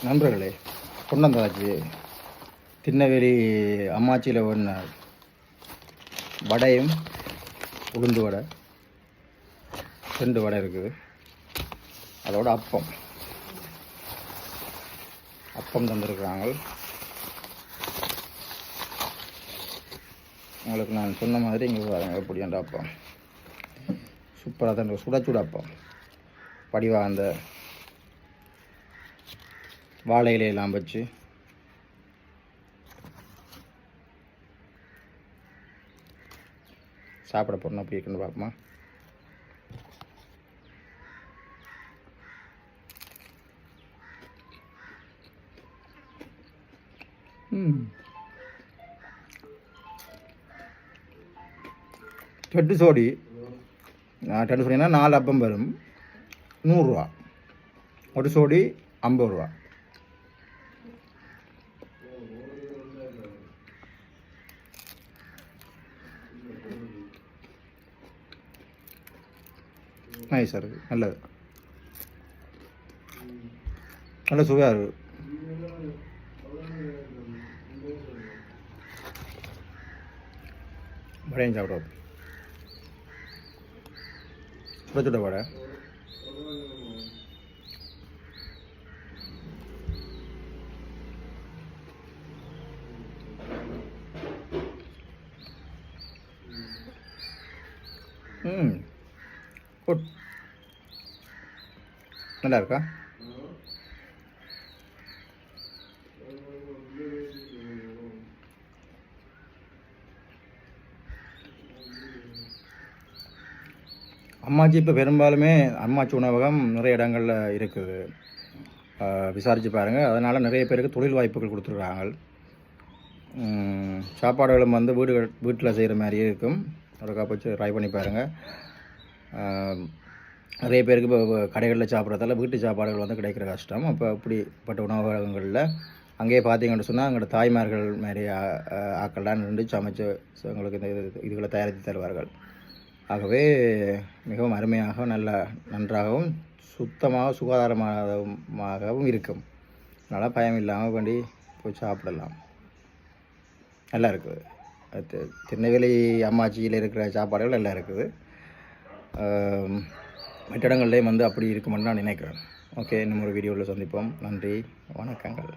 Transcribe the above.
நண்பர்களே, கொண்டு வந்தாச்சு. திருநெல்வேலி அம்மாச்சியில் ஒன்று வடையும் உளுந்து வடை 2 வடை இருக்குது. அதோட அப்பம் தந்துருக்குறாங்க. உங்களுக்கு நான் சொன்ன மாதிரி இங்கே பாருங்க எப்படி அந்த அப்பம் சூப்பராக தான் சுட அப்பம் படிவா அந்த வாழை இலையெல்லாம் வச்சு சாப்பிட போகிறோம். அப்படி இருக்குன்னு பார்ப்போமா? ரெண்டு சோடி 2 சோடினா 4 அப்பம் வரும். 100 ரூபா. ஒரு சோடி 50 ரூபா. நைஸ் சார், நல்லது, நல்ல சுவையாக இருக்குது. வடையும் சாப்பிடுவோம். சுட வடை குட், நல்லா இருக்கா? அம்மாச்சி இப்போ பெரும்பாலுமே அம்மாச்சி உணவகம் நிறைய இடங்களில் இருக்குது, விசாரித்து பாருங்கள். அதனால் நிறைய பேருக்கு தொழில் வாய்ப்புகள் கொடுத்துருக்காங்க. சாப்பாடுகளும் வந்து வீட்டில் செய்கிற மாதிரியே இருக்கும். ஒரு வச்சு ட்ரை பண்ணி பாருங்கள். நிறைய பேருக்கு இப்போ கடைகளில் சாப்பிட்றதால வீட்டு சாப்பாடுகள் வந்து கிடைக்கிற கஷ்டம். அப்போ அப்படிப்பட்ட உணவகங்களில் அங்கேயே பார்த்தீங்கன்னு சொன்னால் அங்களோட தாய்மார்கள் மாதிரி ஆக்கள்லாம் நின்று சமைச்சு உங்களுக்கு இந்த இதுகளை தயாரித்து தருவார்கள். ஆகவே மிகவும் அருமையாக நன்றாகவும் சுத்தமாக சுகாதாரமாகவும் இருக்கும். அதனால் பயம் இல்லாமல் வேண்டி போய் சாப்பிடலாம். நல்லா இருக்குது. திருநெல்வேலி அம்மாச்சியில் இருக்கிற சாப்பாடுகள் எல்லாம் இருக்குது. மற்ற இடங்கள்லேயும் வந்து அப்படி இருக்குமென்னு நான் நினைக்கிறேன். ஓகே, இன்னும் ஒரு வீடியோவில் சந்திப்போம். நன்றி, வணக்கங்கள்.